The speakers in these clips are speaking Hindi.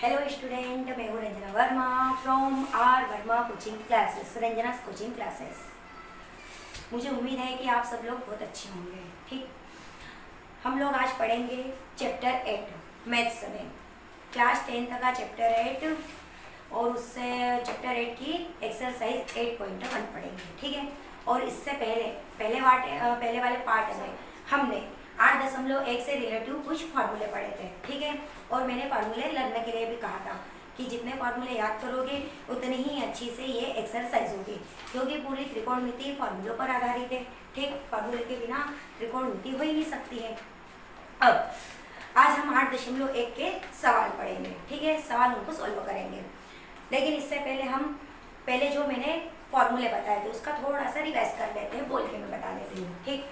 हेलो स्टूडेंट, मैं हूँ Ranjana Verma from R Verma coaching classes, Ranjana's coaching classes. मुझे उम्मीद है कि आप सब लोग बहुत अच्छे होंगे। ठीक, हम लोग आज पढ़ेंगे चैप्टर 8 मैथ्स में, क्लास 10 का चैप्टर 8 और उससे चैप्टर 8 की एक्सरसाइज 8.1 पढ़ेंगे। ठीक है, और इससे पहले वाले पार्ट में हमने 8.1 से रिलेटिव कुछ फार्मूले पढ़े थे। ठीक है, और मैंने फार्मूले लर्न के लिए भी कहा था कि जितने फार्मूले याद करोगे उतनी ही अच्छी से ये एक्सरसाइज होगी, क्योंकि पूरी त्रिकोणमिति फार्मूलों पर आधारित है। ठीक, फार्मूले के बिना त्रिकोणमिति हो ही नहीं सकती है। अब आज हम 8.1 के सवाल पढ़ेंगे। ठीक है, सवाल उनको सॉल्व करेंगे, लेकिन इससे पहले जो मैंने फॉर्मूले बताए थे उसका थोड़ा सा रिवाइज कर लेते हैं, बोल के मैं बता देती हूँ। ठीक,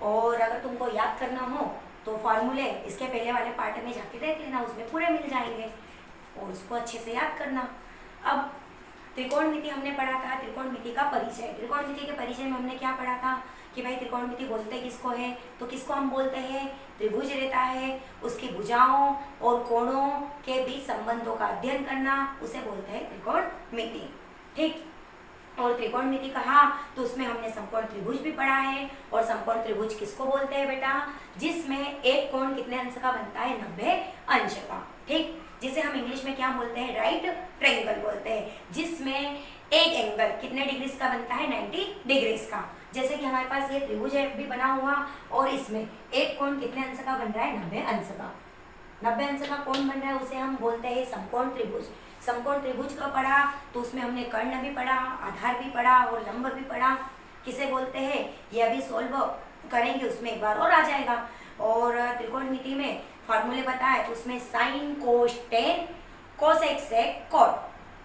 और अगर तुमको याद करना हो तो फार्मूले इसके पहले वाले पार्ट में जाके देख लेना, उसमें पूरे मिल जाएंगे और उसको अच्छे से याद करना। अब त्रिकोणमिति हमने पढ़ा था, त्रिकोणमिति का परिचय। त्रिकोणमिति के परिचय में हमने क्या पढ़ा था कि भाई त्रिकोणमिति बोलते किसको है, तो किसको हम बोलते हैं, त्रिभुज रहता है, उसकी भुजाओं और कोणों के बीच संबंधों का अध्ययन करना, उसे बोलते हैं त्रिकोणमिति। ठीक, और त्रिकोणमिति कहा तो उसमें हमने समकोण त्रिभुज भी पढ़ा है, और समकोण त्रिभुज किसको बोलते हैं बेटा, जिसमें एक कोण कितने अंश का बनता है, 90 अंश का। ठीक, जिसे हम इंग्लिश में क्या बोलते हैं, राइट ट्रायंगल बोलते हैं, जिसमें एक एंगल कितने डिग्रीज का बनता है, 90 डिग्रीज का। जैसे कि हमारे पास ये त्रिभुज है भी बना हुआ, और इसमें एक कोण कितने अंश का बन रहा है, 90 अंश का। 90 अंश का कोण बन रहा है, उसे हम बोलते हैं समकोण त्रिभुज। समकोण त्रिभुज का पढ़ा तो उसमें हमने कर्ण भी पढ़ा, आधार भी पढ़ा और लंब भी पढ़ा, किसे बोलते हैं, ये अभी सॉल्व करेंगे, उसमें एक बार और आ जाएगा। और त्रिकोणमिति में फॉर्मूले बताए तो उसमें sine cos tan cosec sec cot,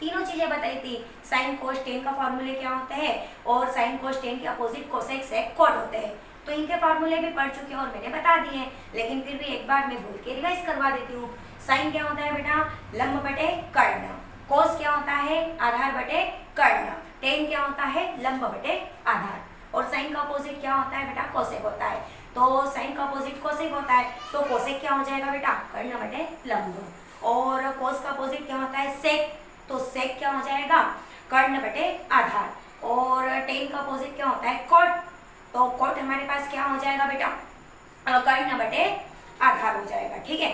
तीनों चीजें बताई थी। साइन कोस टेन का फॉर्मूले क्या होते हैं, और साइन कोस टेन के अपोजिट कोसेक सेक कॉट होते हैं। तो इनके फार्मूले भी पढ़ चुके हैं और मैंने बता दिए, लेकिन फिर भी एक बार मैं बोल के रिवाइज करवा देती हूँ। साइन क्या होता है बेटा, लंब बटे कर्ण। कोस क्या होता है, आधार बटे कर्ण। टेन क्या होता है, लंब बटे आधार। और साइन का अपोजिट क्या होता है बेटा, कोसेक होता है। तो साइन का अपोजिट कोसेक होता है, तो कोसेक क्या हो जाएगा बेटा, कर्ण बटे लंब। और कोस का अपोजिट क्या होता है, सेक, तो सेक क्या हो जाएगा, कर्ण बटे आधार। और टेन का अपोजिट क्या होता है, कॉट, तो कॉट हमारे पास क्या हो जाएगा बेटा, कर्ण बटे आधार हो जाएगा। ठीक है,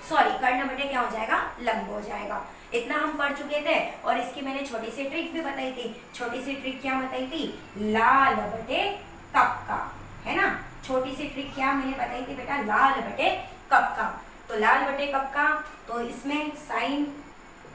सॉरी, कर्ण बटे क्या हो जाएगा, लंब हो जाएगा। इतना हम पढ़ चुके थे, और इसकी मैंने छोटी सी ट्रिक भी बताई थी। छोटी सी ट्रिक क्या बताई थी, लाल बटे कप का, है ना। छोटी सी ट्रिक क्या मैंने बताई थी बेटा, लाल बटे कप का। तो लाल बटे कप का, तो इसमें साइन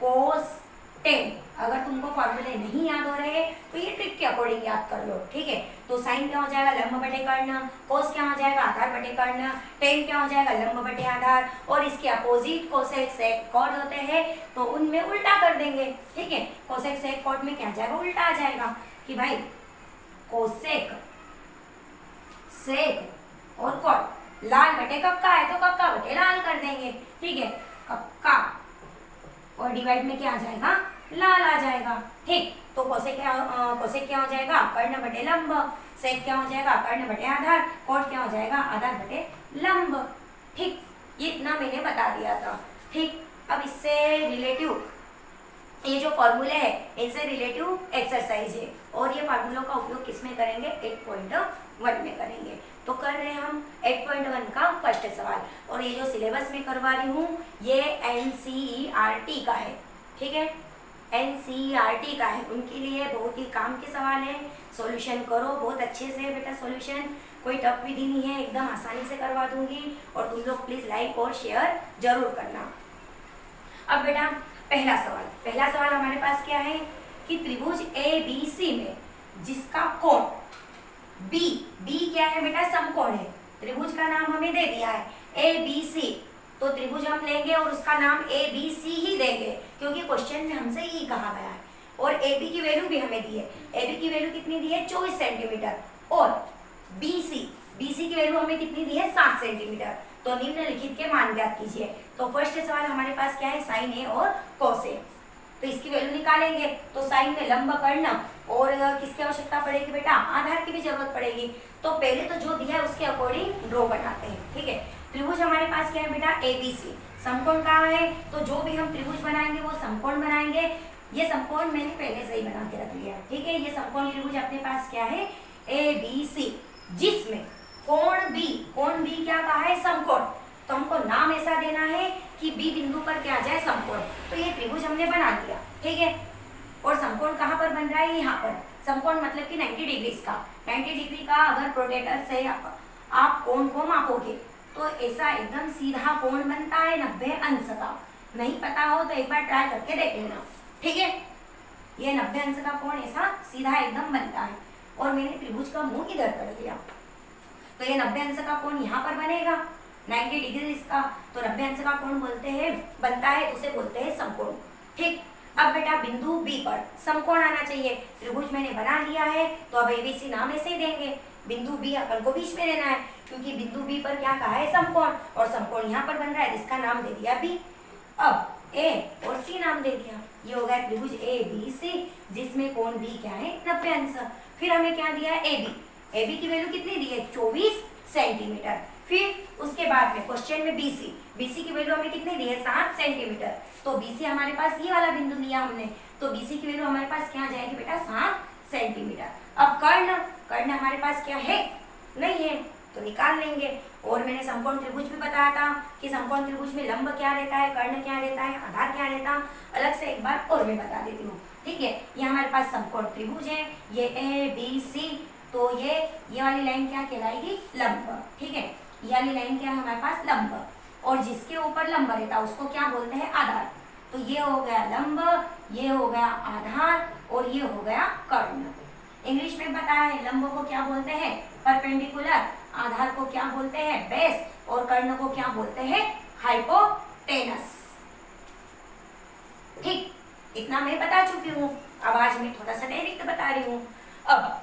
कोस टेन, अगर तुमको फॉर्मूले नहीं याद हो रहे तो ये ट्रिक के अकॉर्डिंग याद कर लो। ठीक है, तो साइन क्या हो जाएगा, लंब बटे कर्ण। कोस क्या हो जाएगा, आधार बटे कर्ण। टेन क्या हो जाएगा, लंब बटे आधार। और इसके अपोजिट कोसेक सेक कॉट होते हैं, तो उनमें उल्टा कर देंगे। ठीक है, कोसेक सेक कॉट में क्या जाएगा, उल्टा आ जाएगा कि भाई कोसेक सेक और कॉट, लाल बटे कक्का है तो कक्का बटे लाल कर देंगे। ठीक है, कक्का और डिवाइड में क्या आ जाएगा, लाल आ जाएगा। ठीक, तो कोसेक क्या हो जाएगा, कर्ण बटे लंब। सेक क्या हो जाएगा, कर्ण बटे आधार। कॉट क्या हो जाएगा, आधार बटे लंब। ठीक, ये इतना मैंने बता दिया था। ठीक, अब इससे रिलेटिव ये जो फॉर्मूले है इनसे रिलेटिव एक्सरसाइज है, और ये फार्मूलों का उपयोग किसमें करेंगे, 8.1 में करेंगे। तो कर रहे हैं हम 8.1 का फर्स्ट सवाल, और ये जो सिलेबस में करवा रही हूँ ये NCERT का है। ठीक है, NCERT का है, उनके लिए बहुत ही काम के सवाल है। सॉल्यूशन करो बहुत अच्छे से बेटा, सॉल्यूशन कोई टफ विधि नहीं है, एकदम आसानी से करवा दूंगी, और तुम लोग प्लीज लाइक और शेयर जरूर करना। अब बेटा पहला सवाल हमारे पास क्या है कि त्रिभुज ABC में जिसका कोण B क्या है बेटा, समकोण है। त्रिभुज का नाम हमें दे दिया है ABC, तो त्रिभुज हम लेंगे और उसका नाम ABC ही देंगे, क्योंकि क्वेश्चन में हमसे ही कहा गया है। और AB की वैल्यू भी हमें दी है। AB की वैल्यू कितनी दी है, 24 सेंटीमीटर। और BC की वैल्यू हमें कितनी दी है, 7 सेंटीमीटर। तो निम्नलिखित के मान ज्ञात कीजिए। तो फर्स्ट सवाल हमारे पास क्या है, साइन ए और कोस ए। तो इसकी वैल्यू निकालेंगे, तो साइन में लंब कर्ण और किसकी आवश्यकता पड़ेगी बेटा, आधार की भी जरूरत पड़ेगी। तो पहले तो जो दिया है उसके अकॉर्डिंग ड्रॉ बनाते हैं। ठीक है, त्रिभुज हमारे पास क्या है बेटा, ABC। समकोण कहाँ है, तो जो भी हम त्रिभुज बनाएंगे वो समकोण बनाएंगे। ये समकोण मैंने पहले से ही बना के रख लिया, ठीक है। ये समकोण त्रिभुज अपने पास क्या है, ABC, जिसमें कोण B क्या कहा है, समकोण। तो हमको नाम ऐसा देना है कि B बिंदु पर क्या आ जाए, समकोण। तो ये त्रिभुज हमने बना दिया, ठीक है। और समकोण कहाँ पर बन रहा है, यहाँ पर। समकोण मतलब कि 90 डिग्री का, 90 डिग्री का अगर प्रोट्रैक्टर से आप कोण को मापोगे तो ऐसा एकदम सीधा कोण बनता है 90 अंश का। नहीं पता हो तो एक बार ट्राई करके देख लेना, ठीक है। ये 90 अंश का कोण ऐसा सीधा एकदम बनता है। और मैंने त्रिभुज का मुंह इधर कर दिया, तो ये 90 अंश का कोण यहाँ पर बनेगा 90 डिग्री इसका। तो 90 अंश का कोण बोलते हैं, बनता है, उसे बोलते हैं समकोण, ठीक। अब बेटा बिंदु B पर समकोण आना चाहिए। त्रिभुज मैंने बना लिया है, तो अब ABC नाम ऐसे ही देंगे। बिंदु B अपन को बीच में लेना है, क्योंकि बिंदु B पर क्या कहा है, समकोण। और समकोण यहाँ पर बन रहा है, जिसका नाम दे दिया B। अब A और C नाम दे दिया। ये हो गया त्रिभुज ABC, जिसमें कोण B क्या है, 90 अंश। फिर हमें क्या दिया है, AB की वैल्यू कितनी दी है, 24 सेंटीमीटर। फिर उसके बाद में क्वेश्चन में BC की वैल्यू हमें कितनी दी है, 7 सेंटीमीटर। तो BC हमारे पास ये वाला बिंदु लिया हमने, तो BC की वैल्यू हमारे पास क्या आ जाएगी बेटा, 7 सेंटीमीटर। अब कर्ण हमारे पास क्या है, नहीं है, तो निकाल लेंगे। और मैंने समकोण त्रिभुज भी बताया था कि समकोण त्रिभुज में लंब क्या रहता है, कर्ण क्या रहता है, आधार क्या रहता है, अलग से एक बार और मैं बता देती हूँ, ठीक है। ये हमारे पास समकोण त्रिभुज है, ये ABC, तो ये वाली लाइन क्या कहलाएगी, लंब, ठीक है। ये वाली लाइन क्या है हमारे पास, लंब। और जिसके ऊपर लंब रहता है उसको क्या बोलते हैं, आधार। तो ये हो गया लंब, ये हो गया आधार, और ये हो गया कर्ण। इंग्लिश में बताया है, लंब को क्या बोलते हैं, परपेंडिकुलर, आधार को क्या बोलते हैं, बेस, और कर्ण को क्या बोलते हैं, हाइपोटेनस, ठीक। इतना मैं बता चुकी हूँ। अब आज मैं थोड़ा सा डायरेक्ट बता रही हूँ। अब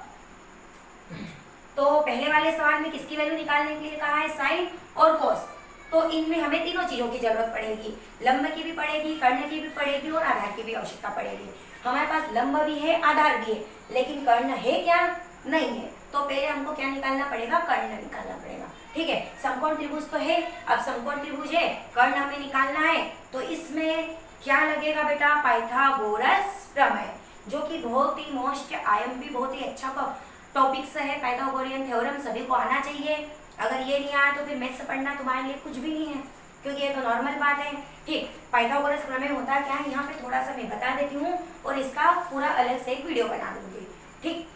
तो पहले वाले सवाल में किसकी वैल्यू निकालने के लिए कहा है, साइन और कोस। तो इनमें हमें तीनों चीजों की जरूरत पड़ेगी, लंब की भी पड़ेगी, कर्ण की भी पड़ेगी, और आधार की भी आवश्यकता पड़ेगी। हमारे पास लंब भी है, आधार भी है, लेकिन कर्ण है क्या, नहीं है। तो पहले हमको क्या निकालना पड़ेगा, कर्ण निकालना पड़ेगा, ठीक है। समकोण त्रिभुज तो है, अब समकोण त्रिभुज है, कर्ण हमें निकालना है, तो इसमें क्या लगेगा बेटा, पाइथागोरस प्रमेय, जो कि बहुत ही मोस्ट IMP बहुत ही अच्छा टॉपिक्स है। पाइथागोरियन थ्योरम सभी को आना चाहिए। अगर ये नहीं आया तो फिर मैथ्स पढ़ना तुम्हारे लिए कुछ भी नहीं है, क्योंकि ये तो नॉर्मल बात है, ठीक। पाइथागोरस प्रमेय होता क्या है, यहाँ पे थोड़ा सा मैं बता देती हूँ, और इसका पूरा अलग से एक वीडियो बना दूंगी, ठीक।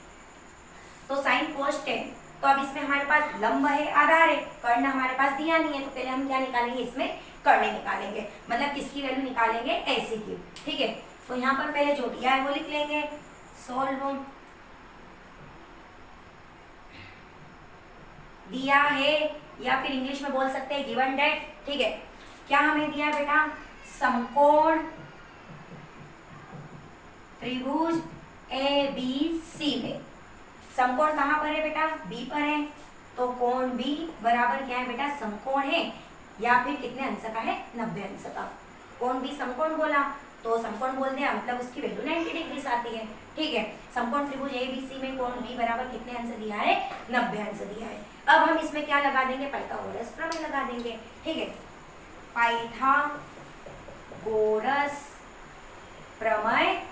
तो साइन कोस टेन, तो अब इसमें हमारे पास लंब है, आधार है, कर्ण हमारे पास दिया नहीं है, तो पहले हम क्या निकालेंगे, इसमें कर्ण निकालेंगे, मतलब किसकी वैल्यू निकालेंगे, AC की, ठीक है। तो यहाँ पर पहले जो दिया है वो लिख लेंगे, सोल्व दिया है, या फिर इंग्लिश में बोल सकते हैं गिवन डेट, ठीक है। क्या हमें दिया बेटा, समकोण त्रिभुज ABC में समकोण कहाँ पर है बेटा, B पर है, तो कोण B बराबर क्या है बेटा, समकोण है, या फिर कितने अंश का है, 90 अंश का। कोण B समकोण बोला, तो समकोण बोल दिया, मतलब उसकी वैल्यू 90 डिग्री आती है, ठीक है। समकोण त्रिभुज ABC में कोण B बराबर कितने अंश दिया है, 90 अंश दिया है। अब हम इसमें क्या लगा देंगे, पाइथागोरस प्रमेय लगा देंगे, ठीक है। पाइथागोरस प्रमेय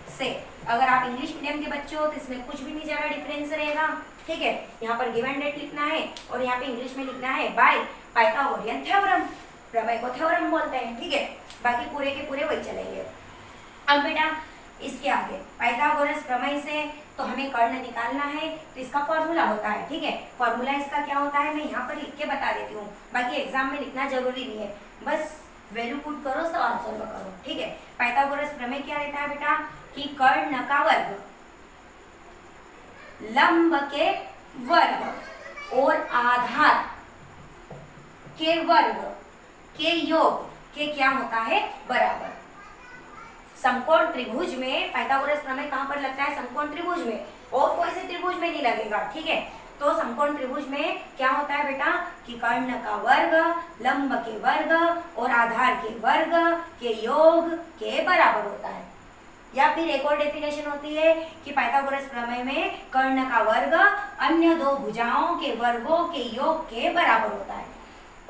से, अगर आप इंग्लिश मीडियम के बच्चे हो तो इसमें कुछ भी नहीं ज़्यादा डिफरेंस रहेगा, ठीक है। यहाँ पर गिवन डेट लिखना है, और यहाँ पे इंग्लिश में लिखना है बाय पाइथागोरियन थ्योरम, प्रमेय को थ्योरम बोलते हैं, ठीक है। बाकी पूरे के पूरे वही चलेंगे। अब बेटा इसके आगे पाइथागोरस प्रमेय से तो हमें कर्ण निकालना है, तो इसका फॉर्मूला होता है, ठीक है। फॉर्मूला इसका क्या होता है, मैं यहाँ पर लिख के बता देती हूँ, बाकी एग्जाम में लिखना जरूरी नहीं है, बस वैल्यू पुट करो, सवाल सॉल्व करो, ठीक है। पाइथागोरस प्रमेय क्या रहता है बेटा, कि कर्ण का वर्ग लंब के वर्ग और आधार के वर्ग के योग के क्या होता है, बराबर। समकोण त्रिभुज में पाइथागोरस प्रमेय कहाँ पर लगता है, समकोण त्रिभुज में, और कोई से त्रिभुज में नहीं लगेगा, ठीक है। तो समकोण त्रिभुज में क्या होता है बेटा, कि कर्ण का वर्ग लंब के वर्ग और आधार के वर्ग के योग के बराबर होता है। या फिर एक और डेफिनेशन होती है कि पाइथागोरस प्रमेय में कर्ण का वर्ग अन्य दो भुजाओं के वर्गों के योग के बराबर होता है।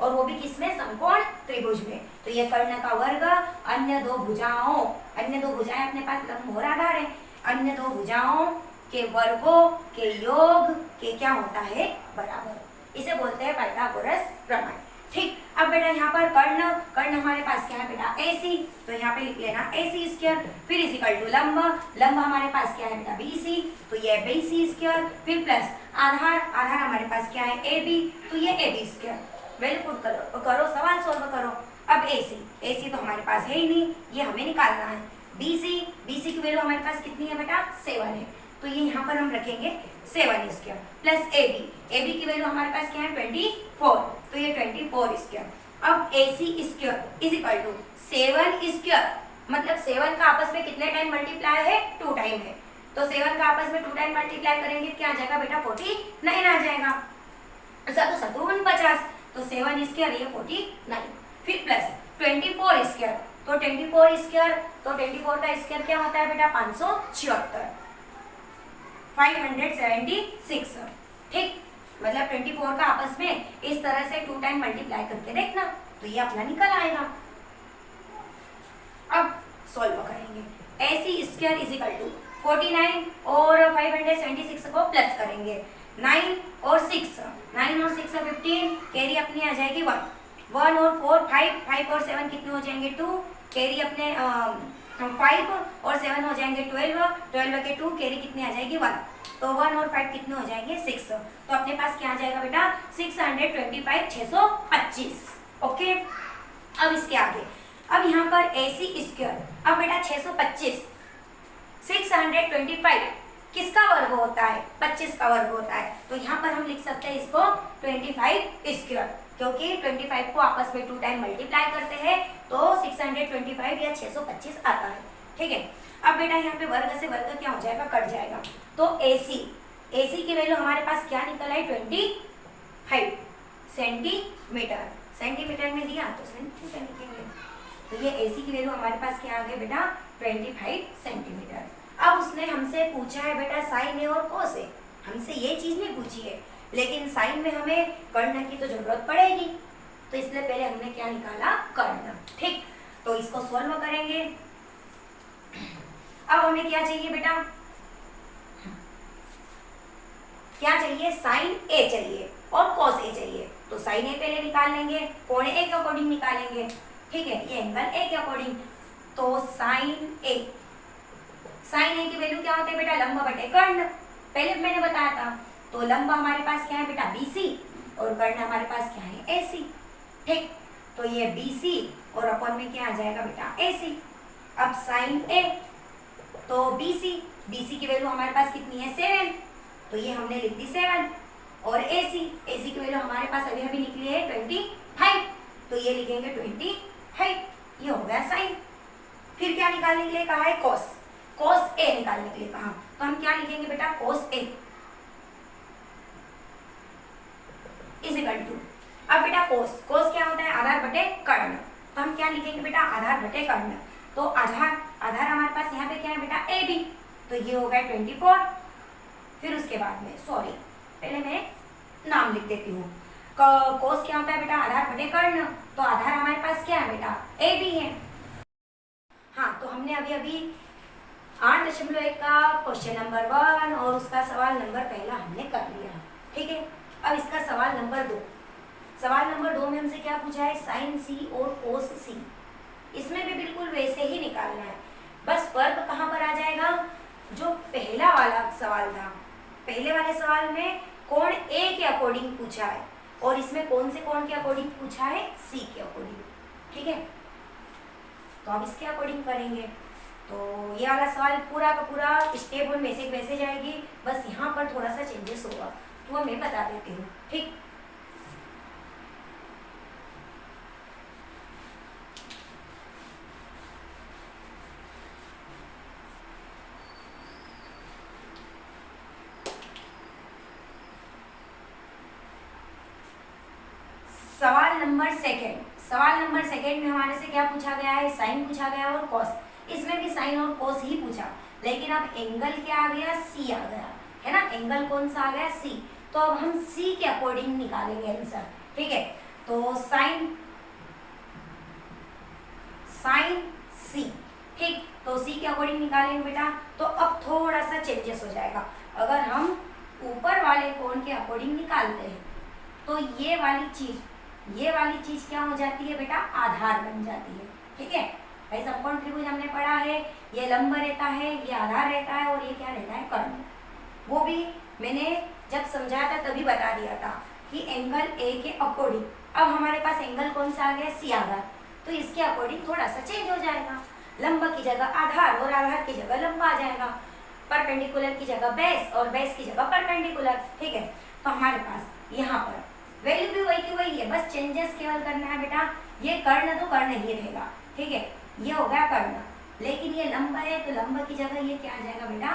और वो भी किसमें, समकोण त्रिभुज में। तो ये कर्ण का वर्ग अन्य दो भुजाओं, अन्य दो भुजाएं अपने पास लंब और आधार है, अन्य दो भुजाओं के वर्गों के योग के क्या होता है, बराबर। इसे बोलते हैं पाइथागोरस प्रमेय। ठीक, अब बेटा यहाँ पर कर्ण, कर्ण हमारे पास क्या है बेटा, AC, तो यहाँ पे लिख लेना AC स्क्वायर, फिर इज इक्वल टू लंब, लंब हमारे पास क्या है बेटा BC, तो ये BC स्क्वायर, फिर प्लस आधार, आधार हमारे पास क्या है AB, तो ये AB स्क्वायर। वैल्यू पुट करो, सवाल सोल्व करो। अब AC तो हमारे पास है ही नहीं, ये हमें निकालना है। BC की वैल्यू हमारे पास कितनी है बेटा, 7 है, तो ये यहाँ पर हम रखेंगे 7 स्क्वायर, प्लस AB की वैल्यू हमारे पास क्या है 24, तो ये 24 स्क्वायर। अब AC square is equal to 7 square, मतलब 7 का आपस में कितने टाइम मल्टीप्लाई है, 2 टाइम है, तो 7 का आपस में 2 टाइम मल्टीप्लाई करेंगे क्या आ जाएगा बेटा, 49 आ जाएगा। तो 49, तो 7 स्क्वायर ये 49, फिर प्लस 24 स्क्वायर, तो 24 स्क्वायर, तो 24 का स्क्वायर क्या होता है बेटा, 576, 576। ठीक, मतलब 24 का आपस में इस तरह से 2 टाइम मल्टीप्लाई करके देखना, तो ये अपना निकल आएगा। अब सॉल्व करेंगे, AC square is equal to 49 और 576 को प्लस करेंगे, 9 और 6 15, कैरी अपनी आ जाएगी 1 और 4 5 और 7 कितने हो जाएंगे 2, कैरी अपने 5 और 7 हो जाएंगे 12 के 2, कैरी कितनी आ जाएगी 1, तो 1 और 5 कितने हो जाएंगे 6, तो अपने पास क्या आ जाएगा बेटा 625, 625। ओके, अब इसके आगे, अब यहाँ पर AC स्क्वायर, अब बेटा 625, 625 किसका वर्ग होता है, 25 का वर्ग होता है, तो यहाँ पर हम लिख सकते हैं इसको 25 स्क्वायर, क्योंकि 25 को आपस में 2 टाइम मल्टीप्लाई करते हैं तो 625 या 625 आता है। ठीक है, अब बेटा यहाँ पे वर्ग से वर्ग क्या हो जाएगा, कट जाएगा, तो AC की वैल्यू हमारे पास क्या निकल आई 25 सेंटीमीटर, सेंटीमीटर में दिया तो सेंटीमीटर लिखेंगे, तो ये AC की वैल्यू हमारे पास क्या आ गई बेटा 25 सेंटीमीटर। अब उसने हमसे पूछा है बेटा साइन ए और कोस ए, हमसे ये चीज नहीं पूछी है, लेकिन साइन में हमें कर्ण की तो जरूरत पड़ेगी, तो इसलिए पहले हमने क्या निकाला, कर्ण। ठीक, तो इसको सॉल्व करेंगे। अब हमें क्या चाहिए बेटा, क्या चाहिए, साइन ए चाहिए और कॉस ए चाहिए, तो साइन ए पहले निकाल लेंगे, कोण ए के अकॉर्डिंग निकालेंगे। ठीक है, ये एंगल ए के अकॉर्डिंग, तो साइन ए की वैल्यू क्या होती है बेटा, लंब बटे कर्ण, पहले मैंने बताया था, तो लंब हमारे पास क्या है बेटा BC और कर्ण हमारे पास क्या है AC। ठीक, तो ये BC और अपन में क्या आ जाएगा बेटा AC। अब साइन A, तो BC की वैल्यू हमारे पास कितनी है 7, तो ये हमने लिख दी 7, और AC की वैल्यू हमारे पास अभी अभी निकली है 25, तो ये लिखेंगे 25, ये हो गया साइन। फिर क्या निकालने के लिए कहा है, कॉस ए निकालने के लिए कहा, तो हम क्या लिखेंगे बेटा cos A is equal to, अब बेटा कोस क्या होता है, आधार बटे कर्ण, तो हम क्या लिखेंगे बेटा आधार बटे कर्ण, तो आधार हमारे पास यहाँ पे क्या है बेटा AB, तो ये हो गया 24। फिर उसके बाद में पहले मैं नाम लिख देती हूँ, कोस क्या होता है बेटा आधार बटे कर्ण, तो आधार हमारे पास क्या है बेटा AB है। हाँ, तो हमने अभी 8.1 का क्वेश्चन नंबर 1 और उसका सवाल नंबर पहला हमने कर लिया। ठीक है, अब इसका सवाल नंबर 2 में हमसे क्या पूछा है, साइन C और कोस C, इसमें भी बिल्कुल वैसे ही निकालना है, बस फर्क कहाँ पर आ जाएगा, जो पहला वाला सवाल था, पहले वाले सवाल में कोण A के अकॉर्डिंग पूछा है और इसमें कौन से कोण के अकॉर्डिंग पूछा है, C के अकॉर्डिंग। ठीक है, तो अब इसके अकॉर्डिंग करेंगे, तो ये वाला सवाल पूरा का पूरा स्टेप वन वैसे जाएगी, बस यहाँ पर थोड़ा सा चेंजेस होगा, तो मैं बता देती हूँ। ठीक, सवाल नंबर सेकंड में हमारे से क्या पूछा गया है, साइन पूछा गया और कॉस, इसमें भी साइन और कॉस ही पूछा, लेकिन अब एंगल क्या आ गया, C आ गया है ना, एंगल कौन सा आ गया C, तो अब हम C के अकॉर्डिंग निकालेंगे आंसर। ठीक है, तो साइन सी, ठीक। तो सी के अकॉर्डिंग निकालेंगे बेटा। तो अब थोड़ा सा चेंजेस हो जाएगा। अगर हम ऊपर वाले कोण के अकॉर्डिंग निकालते हैं तो ये वाली चीज क्या हो जाती है बेटा, आधार बन जाती है, ठीक है। भाई समकोण त्रिभुज हमने पढ़ा है, ये लंब रहता है, ये आधार रहता है और ये क्या रहता है, कर्ण। वो भी मैंने जब समझाया था तभी बता दिया था कि एंगल ए के अकॉर्डिंग। अब हमारे पास एंगल कौन सा आ गया, सी आधार, तो इसके अकॉर्डिंग थोड़ा सा चेंज हो जाएगा। लंब की जगह आधार और आधार की जगह लंब आ जाएगा, परपेंडिकुलर की जगह बेस और बेस की जगह परपेंडिकुलर, ठीक है। तो हमारे पास यहाँ पर वैल्यू भी वही की वही है, बस चेंजेस केवल करना है बेटा। ये कर्ण तो कर्ण ही रहेगा, ठीक है, ये हो गया कर्ण। लेकिन ये लंब है तो लंब की जगह ये क्या आ जाएगा बेटा,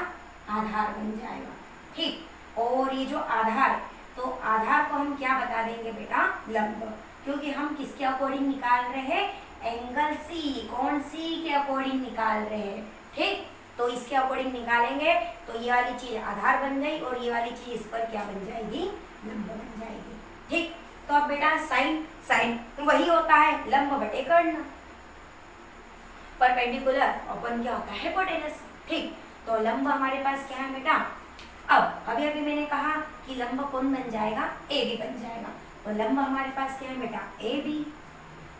आधार बन जाएगा, ठीक। और ये जो आधार, तो आधार को हम क्या बता देंगे बेटा, लंब, क्योंकि हम किसके अकॉर्डिंग निकाल रहे हैं, एंगल सी, कोण सी के अकॉर्डिंग निकाल रहे हैं, ठीक। तो इसके अकॉर्डिंग निकालेंगे तो ये वाली चीज आधार बन गई और ये वाली चीज इस पर क्या बन जाएगी, लंब बन जाएगी, ठीक। तो अब बेटा साइन वही होता है लंब बटे कर्ण, परपेंडिकुलर अपन क्या होता है, हाइपोटेनस, ठीक। तो लंब हमारे पास क्या है बेटा, अब अभी मैंने कहा कि लंब कौन बन जाएगा, ए बी बन जाएगा। तो लंब हमारे पास क्या है बेटा, ए बी,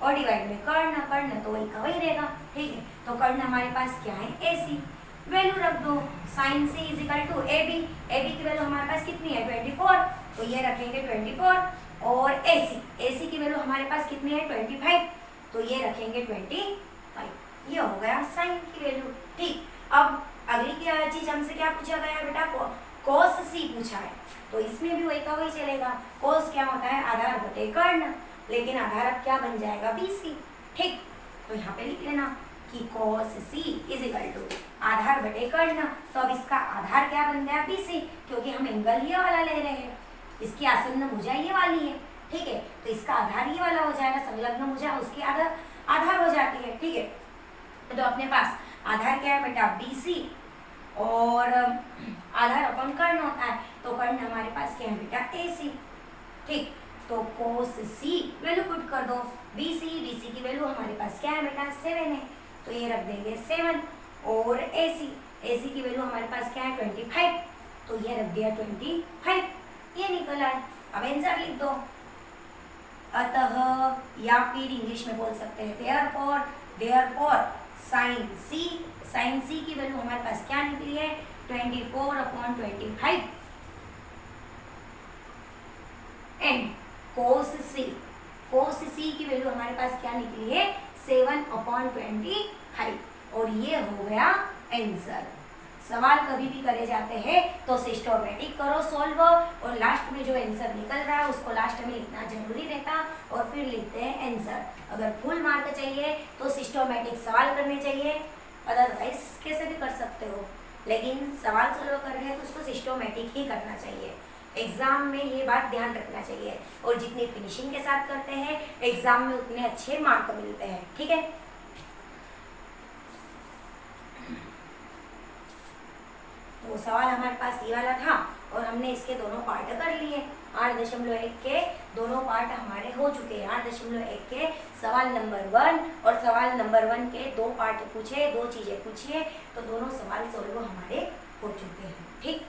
और डिवाइड में कर्ण तो वही का वही रहेगा, ठीक है। तो कर्ण हमारे पास क्या है, ए सी। वैल्यू रख दो, sine C is equal to A B की वैल्यू हमारे पास कितनी है, 24, तो ये रखेंगे 24। और ए सी की वैल्यू हमारे पास कितनी है, 25, तो ये रखेंगे 25। ये हो गया साइन की वैल्यू, ठीक। अब अगली चीज हमसे क्या पूछा गया बेटा, कोस सी पूछा है, तो इसमें भी वही का वही चलेगा। कोस क्या होता है, आधार बटे कर्ण, लेकिन आधार अब क्या बन जाएगा, बी सी, ठीक। तो यहाँ पे लिख लेना कि कोस सी इज इक्वल टू आधार बटे कर्ण। तो अब इसका आधार क्या बन गया, बी सी, क्योंकि हम एंगल ये वाला ले रहे हैं, इसकी आसन्न भुजा ये वाली है, ठीक है। तो इसका आधार ये वाला हो जाएगा, संलग्न भुजा उसकी आधार हो जाती है, ठीक है। तो अपने पास आधार क्या है बेटा, बी सी, और आधार अपन कर्ण होता है, तो कर्ण हमारे पास क्या है बेटा, ए सी, ठीक। तो कोस सी वैल्यू पुट कर दो, बी सी की वैल्यू हमारे पास क्या है बेटा, 7 है, तो ये रख देंगे 7। और ए सी की वैल्यू हमारे पास क्या है, 25, तो ये रख दिया 25, ये निकल आए। अब आंसर लिख दो, अतः, या फिर इंग्लिश में बोल सकते हैं देयरफॉर साइन सी की वैल्यू हमारे पास क्या निकली है, 24/25, एंड कोस सी की वैल्यू हमारे पास क्या निकली है, 7/25, और ये हो गया आंसर। सवाल कभी भी करे जाते हैं तो सिस्टोमेटिक करो सॉल्व, और लास्ट में जो आंसर निकल रहा है उसको लास्ट में लिखना जरूरी रहता, और फिर लिखते हैं आंसर। अगर फुल मार्क चाहिए तो सिस्टोमेटिक सवाल करने चाहिए, अदरवाइज कैसे भी कर सकते हो, लेकिन सवाल सॉल्व कर रहे हैं तो उसको सिस्टोमेटिक ही करना चाहिए। एग्जाम में ये बात ध्यान रखना चाहिए, और जितनी फिनिशिंग के साथ करते हैं एग्जाम में उतने अच्छे मार्क मिलते हैं, ठीक है। तो सवाल हमारे पास ये वाला था, और हमने इसके दोनों पार्ट कर लिए। 8.1 के दोनों पार्ट हमारे हो चुके हैं। 8.1 के सवाल नंबर 1 और सवाल नंबर 1 के 2 पार्ट पूछे, 2 चीजें पूछिए, तो दोनों सवाल सॉल्व हमारे हो चुके हैं, ठीक।